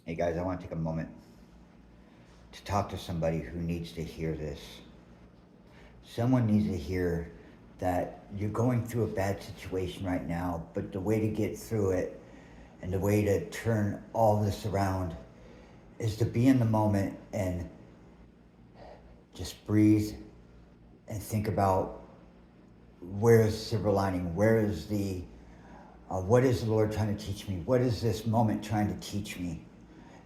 Hey guys, I want to take a moment to talk to somebody who needs to hear this. Someone needs to hear that you're going through a bad situation right now, but the way to get through it and the way to turn all this around is to be in the moment and just breathe and think about where is silver lining, where is what is the Lord trying to teach me? What is this moment trying to teach me?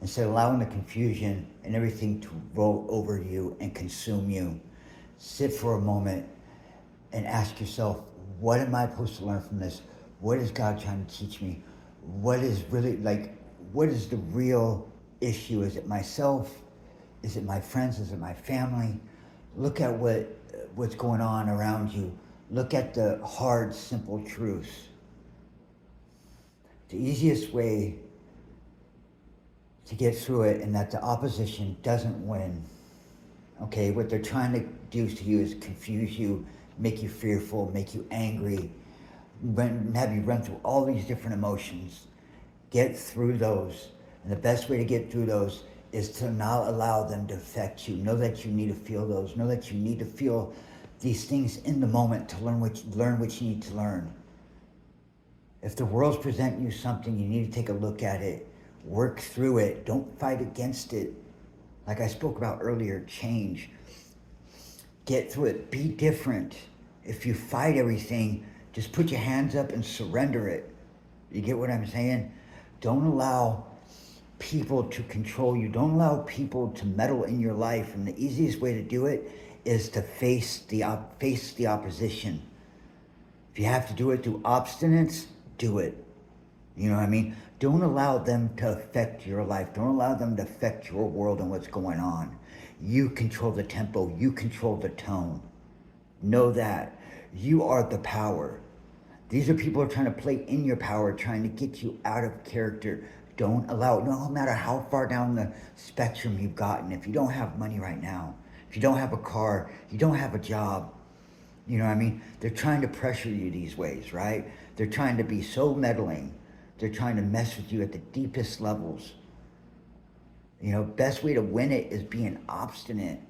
Instead of allowing the confusion and everything to roll over you and consume you, sit for a moment and ask yourself, what am I supposed to learn from this? What is God trying to teach me? What is really what is the real issue? Is it myself? Is it my friends? Is it my family? Look at what's going on around you. Look at the hard, simple truths. The easiest way to get through it and that the opposition doesn't win. Okay, what they're trying to do to you is confuse you, make you fearful, make you angry, have you run through all these different emotions. Get through those. And the best way to get through those is to not allow them to affect you. Know that you need to feel those. Know that you need to feel these things in the moment to learn what you need to learn. If the world's presenting you something, you need to take a look at it. Work through it. Don't fight against it. Like I spoke about earlier, change. Get through it. Be different. If you fight everything, just put your hands up and surrender it. You get what I'm saying? Don't allow people to control you. Don't allow people to meddle in your life. And the easiest way to do it is to face the opposition. If you have to do it through obstinance, do it. You know what I mean? Don't allow them to affect your life. Don't allow them to affect your world and what's going on. You control the tempo. You control the tone. Know that. You are the power. These are people who are trying to play in your power, trying to get you out of character. Don't allow it. No matter how far down the spectrum you've gotten, if you don't have money right now, if you don't have a car, you don't have a job, you know what I mean? They're trying to pressure you these ways, right? They're trying to be so meddling. They're trying to mess with you at the deepest levels. You know, best way to win it is being obstinate.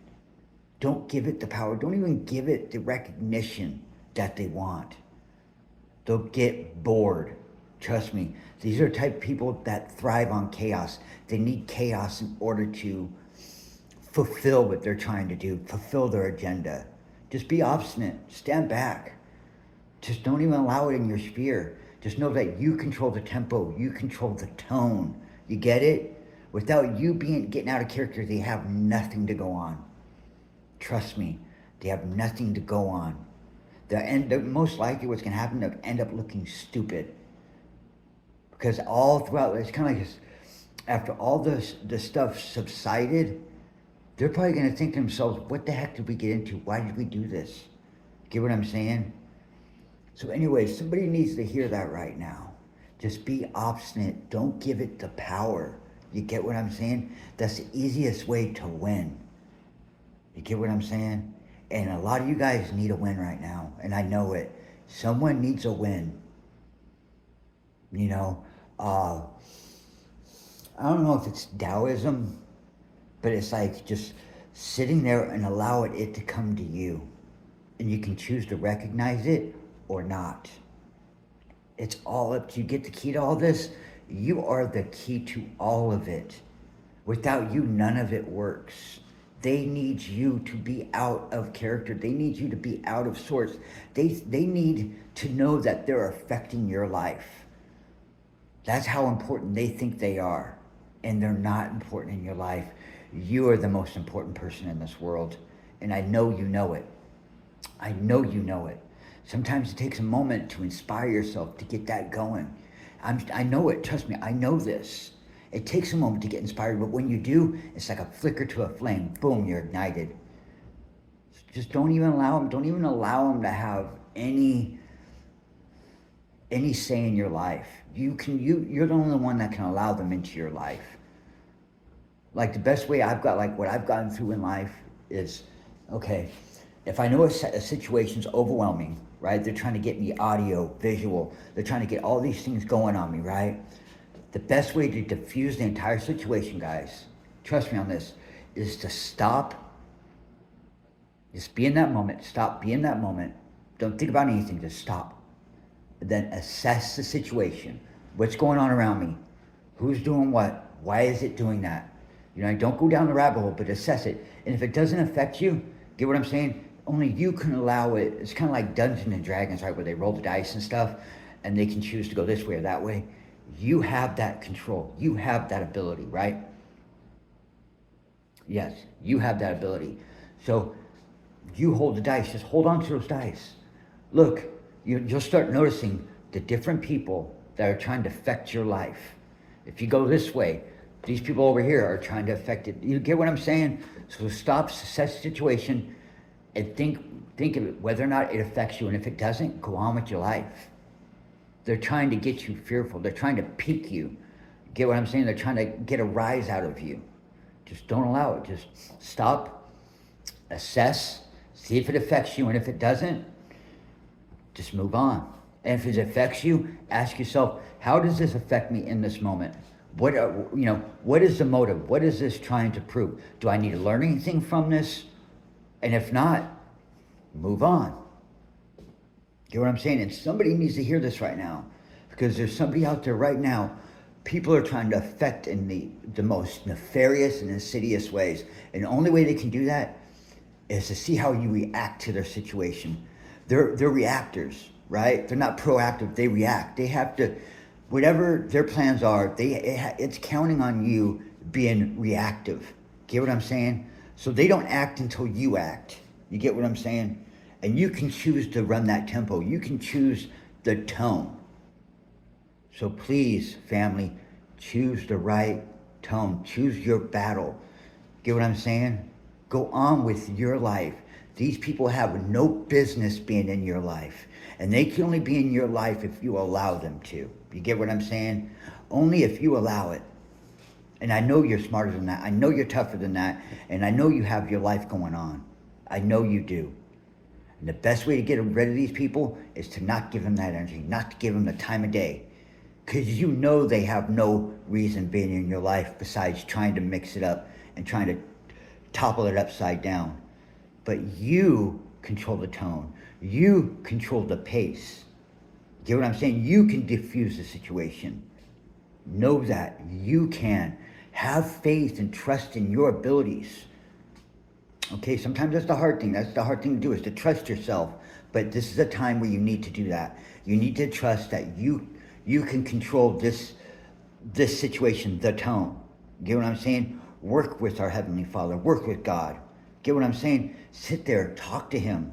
Don't give it the power. Don't even give it the recognition that they want. They'll get bored. Trust me. These are the type of people that thrive on chaos. They need chaos in order to fulfill what they're trying to do, fulfill their agenda. Just be obstinate. Stand back. Just don't even allow it in your sphere. Just know that you control the tempo. You control the tone. You get it? Without you getting out of character, they have nothing to go on. Trust me. They have nothing to go on. Most likely what's going to happen, they'll end up looking stupid. Because all throughout, it's kind of like this, after all the stuff subsided, they're probably going to think to themselves, what the heck did we get into? Why did we do this? Get what I'm saying? So anyway, somebody needs to hear that right now. Just be obstinate. Don't give it the power. You get what I'm saying? That's the easiest way to win. You get what I'm saying? And a lot of you guys need a win right now, and I know it. Someone needs a win. You know, I don't know if it's Taoism, but it's like just sitting there and allowing it to come to you. And you can choose to recognize it or not. It's all up to you. Get the key to all this. You are the key to all of it. Without you, none of it works. They need you to be out of character. They need you to be out of sorts. They need to know that they're affecting your life. That's how important they think they are. And they're not important in your life. You are the most important person in this world. And I know you know it. I know you know it. Sometimes it takes a moment to inspire yourself to get that going. I know it. Trust me. I know this. It takes a moment to get inspired, but when you do, it's like a flicker to a flame. Boom, you're ignited. Just don't even allow them to have any say in your life. You're the only one that can allow them into your life. Like the best way what I've gotten through in life is, okay, if I know a situation's overwhelming, right? They're trying to get me audio, visual. They're trying to get all these things going on me, right? The best way to diffuse the entire situation, guys, trust me on this, is to stop. Just be in that moment. Stop, be in that moment. Don't think about anything, just stop. Then assess the situation. What's going on around me? Who's doing what? Why is it doing that? You know, don't go down the rabbit hole, but assess it. And if it doesn't affect you, get what I'm saying? Only you can allow it. It's kind of like Dungeons and Dragons, right? Where they roll the dice and stuff, and they can choose to go this way or that way. You have that control. You have that ability, right? Yes, you have that ability. So you hold the dice. Just hold on to those dice. Look, you'll start noticing the different people that are trying to affect your life. If you go this way, these people over here are trying to affect it. You get what I'm saying? So stop, assess the situation, and think of it, whether or not it affects you. And if it doesn't, go on with your life. They're trying to get you fearful. They're trying to pique you. Get what I'm saying? They're trying to get a rise out of you. Just don't allow it. Just stop, assess, see if it affects you. And if it doesn't, just move on. And if it affects you, ask yourself, how does this affect me in this moment? What is the motive? What is this trying to prove? Do I need to learn anything from this? And if not, move on. Get what I'm saying? And somebody needs to hear this right now, because there's somebody out there right now. People are trying to affect in the most nefarious and insidious ways. And the only way they can do that is to see how you react to their situation. They're reactors, right? They're not proactive. They react. They have to, whatever their plans are, it's counting on you being reactive. Get what I'm saying? So they don't act until you act. You get what I'm saying? And you can choose to run that tempo. You can choose the tone. So please, family, choose the right tone. Choose your battle. Get what I'm saying? Go on with your life. These people have no business being in your life. And they can only be in your life if you allow them to. You get what I'm saying? Only if you allow it. And I know you're smarter than that. I know you're tougher than that. And I know you have your life going on. I know you do. And the best way to get rid of these people is to not give them that energy, not to give them the time of day. Because you know they have no reason being in your life besides trying to mix it up and trying to topple it upside down. But you control the tone. You control the pace. Get what I'm saying? You can diffuse the situation. Know that you can. Have faith and trust in your abilities. Okay, sometimes that's the hard thing. That's the hard thing to do, is to trust yourself. But this is a time where you need to do that. You need to trust that you can control this situation, the tone. Get what I'm saying? Work with our Heavenly Father. Work with God. Get what I'm saying? Sit there, talk to Him.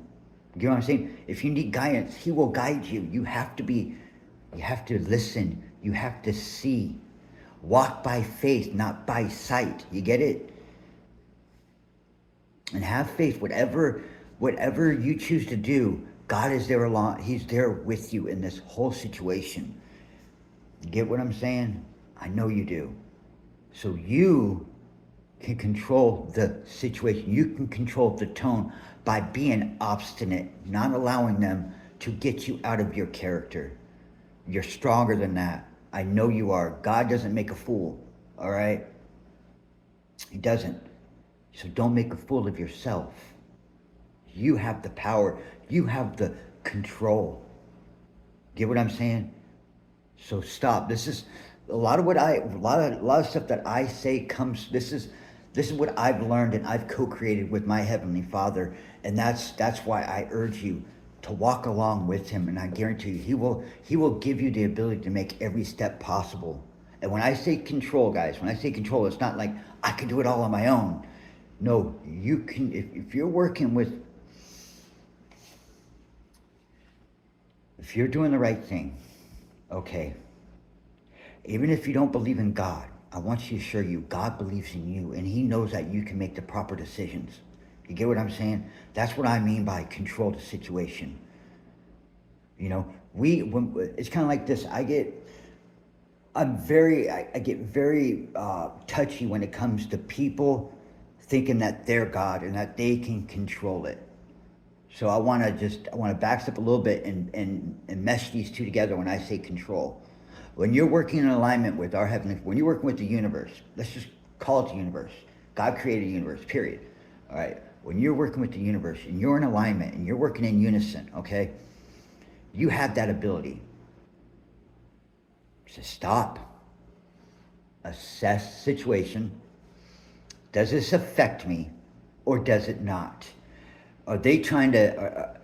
Get what I'm saying? If you need guidance, He will guide you. You have to listen. You have to see. Walk by faith, not by sight. You get it? And have faith. Whatever you choose to do, God is there along. He's there with you in this whole situation. You get what I'm saying? I know you do. So you can control the situation. You can control the tone by being obstinate, not allowing them to get you out of your character. You're stronger than that. I know you are. God doesn't make a fool, all right? He doesn't. So don't make a fool of yourself. You have the power. You have the control. Get what I'm saying? So stop. This is a lot of stuff that I say comes. This is what I've learned and I've co-created with my Heavenly Father, and that's why I urge you to walk along with Him. And I guarantee you, He will give you the ability to make every step possible. And when I say control, guys, when I say control, it's not like I can do it all on my own. No, you can. If you're working with, if you're doing the right thing, okay. Even if you don't believe in God, I want you to assure you, God believes in you, and He knows that you can make the proper decisions. You get what I'm saying? That's what I mean by control the situation. You know, it's kind of like this. I get very touchy when it comes to people thinking that they're God and that they can control it. So I want to backstep a little bit and mesh these two together when I say control. When you're working in alignment with our heavenly, when you're working with the universe, let's just call it the universe. God created a universe, period. All right. When you're working with the universe and you're in alignment and you're working in unison, okay, you have that ability to stop, assess situation. Does this affect me or does it not? Are they trying to,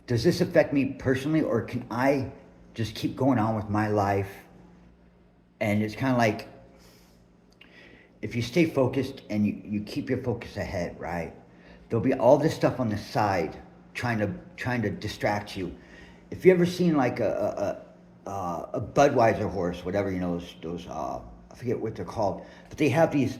does this affect me personally, or can I just keep going on with my life? And it's kind of like, if you stay focused and you keep your focus ahead, right? There'll be all this stuff on the side trying to distract you. If you ever seen like a Budweiser horse, whatever, you know, those I forget what they're called, but they have these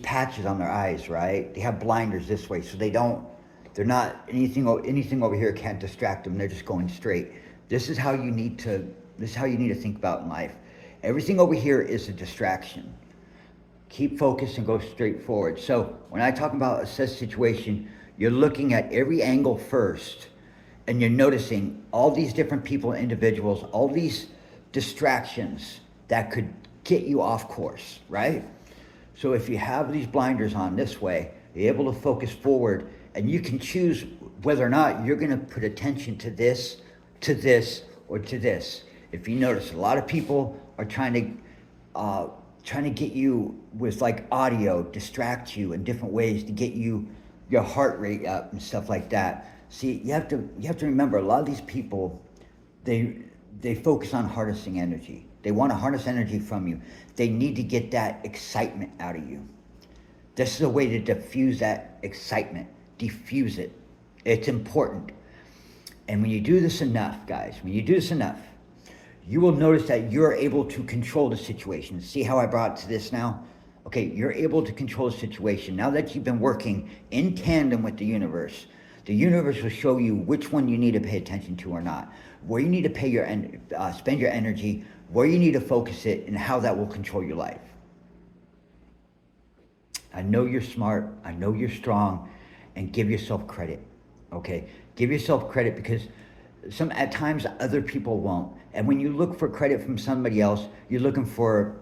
patches on their eyes, right? They have blinders this way, so they're not anything over here can't distract them. They're just going straight. This is how you need to think about in life. Everything over here is a distraction. Keep focused and go straight forward. So when I talk about assess situation, you're looking at every angle first, and you're noticing all these different people, individuals, all these distractions that could get you off course, right? So if you have these blinders on this way, you're able to focus forward, and you can choose whether or not you're going to put attention to this, or to this. If you notice, a lot of people are trying to get you with like audio, distract you in different ways to get your heart rate up and stuff like that. See, you have to remember, a lot of these people, they focus on harnessing energy. They want to harness energy from you. They need to get that excitement out of you. This is a way to diffuse that excitement. Diffuse it. It's important. And when you do this enough, guys, you will notice that you're able to control the situation. See how I brought it to this now? Okay, you're able to control the situation. Now that you've been working in tandem with the universe will show you which one you need to pay attention to or not, where you need to spend your energy, where you need to focus it, and how that will control your life. I know you're smart. I know you're strong, and give yourself credit. Okay, give yourself credit, because at times other people won't. And when you look for credit from somebody else, you're looking for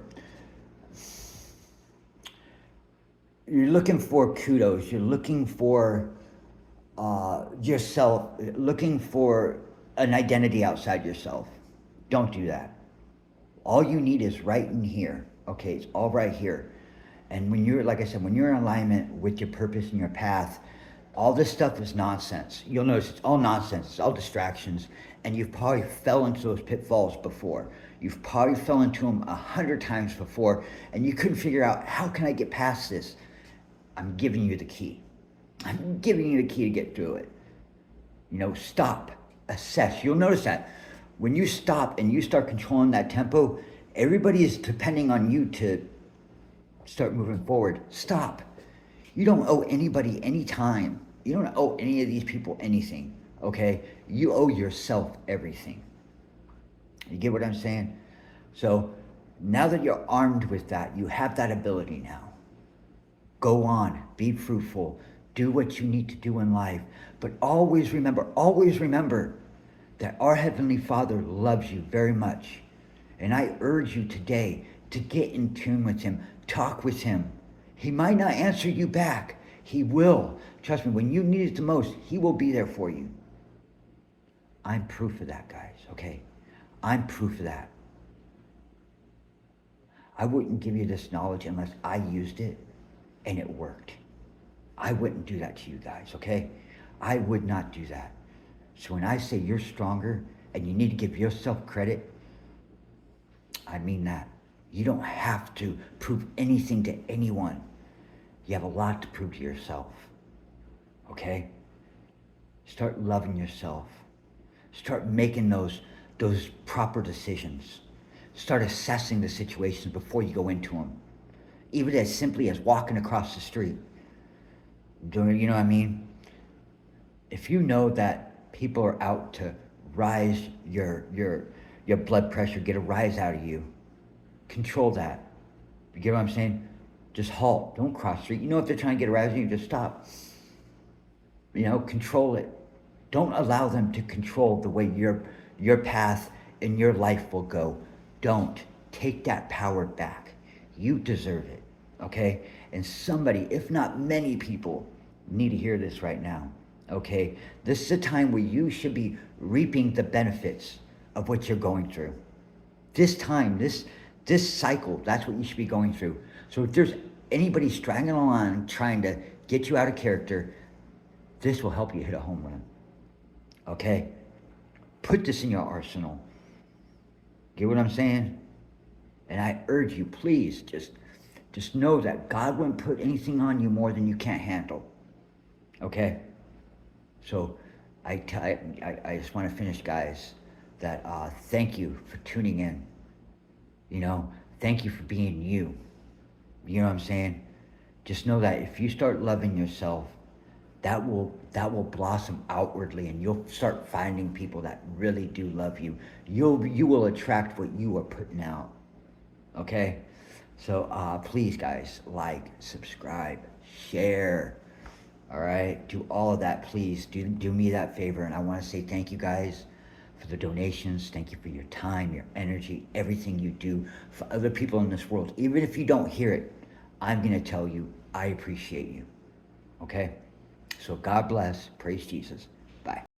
kudos. You're looking for yourself, looking for an identity outside yourself. Don't do that. All you need is right in here. Okay, it's all right here. And when you're, like I said, when you're in alignment with your purpose and your path, all this stuff is nonsense. You'll notice it's all nonsense. It's all distractions. And you've probably fell into those pitfalls before. You've probably fell into them 100 times before, and you couldn't figure out, how can I get past this? I'm giving you the key. I'm giving you the key to get through it. You know, stop, assess. You'll notice that when you stop and you start controlling that tempo, everybody is depending on you to start moving forward. Stop. You don't owe anybody any time. You don't owe any of these people anything, okay? You owe yourself everything. You get what I'm saying? So now that you're armed with that, you have that ability now. Go on, be fruitful, do what you need to do in life. But always remember that our Heavenly Father loves you very much. And I urge you today to get in tune with Him, talk with Him. He might not answer you back. He will. Trust me, when you need it the most, He will be there for you. I'm proof of that, guys, okay? I'm proof of that. I wouldn't give you this knowledge unless I used it and it worked. I wouldn't do that to you guys, okay? I would not do that. So when I say you're stronger and you need to give yourself credit, I mean that. You don't have to prove anything to anyone. You have a lot to prove to yourself, okay? Start loving yourself. Start making those proper decisions. Start assessing the situations before you go into them. Even as simply as walking across the street. You know what I mean? If you know that people are out to rise your blood pressure, get a rise out of you, control that. You get what I'm saying? Just halt. Don't cross the street. You know, if they're trying to get a rise out of you, just stop. You know, control it. Don't allow them to control the way your path and your life will go. Don't. Take that power back. You deserve it, okay? And somebody, if not many people, need to hear this right now, okay? This is a time where you should be reaping the benefits of what you're going through. This time, this cycle, that's what you should be going through. So if there's anybody straggling along trying to get you out of character, this will help you hit a home run, okay? Put this in your arsenal. Get what I'm saying? And I urge you, please, just know that God wouldn't put anything on you more than you can't handle. Okay? So I just want to finish, guys, that thank you for tuning in. You know, thank you for being you. You know what I'm saying? Just know that if you start loving yourself, that will blossom outwardly, and you'll start finding people that really do love you. You will attract what you are putting out. Okay? So please, guys, like, subscribe, share. All right? Do all of that, please. Do me that favor. And I want to say thank you, guys, for the donations. Thank you for your time, your energy, everything you do for other people in this world. Even if you don't hear it, I'm going to tell you I appreciate you. Okay? So God bless. Praise Jesus. Bye.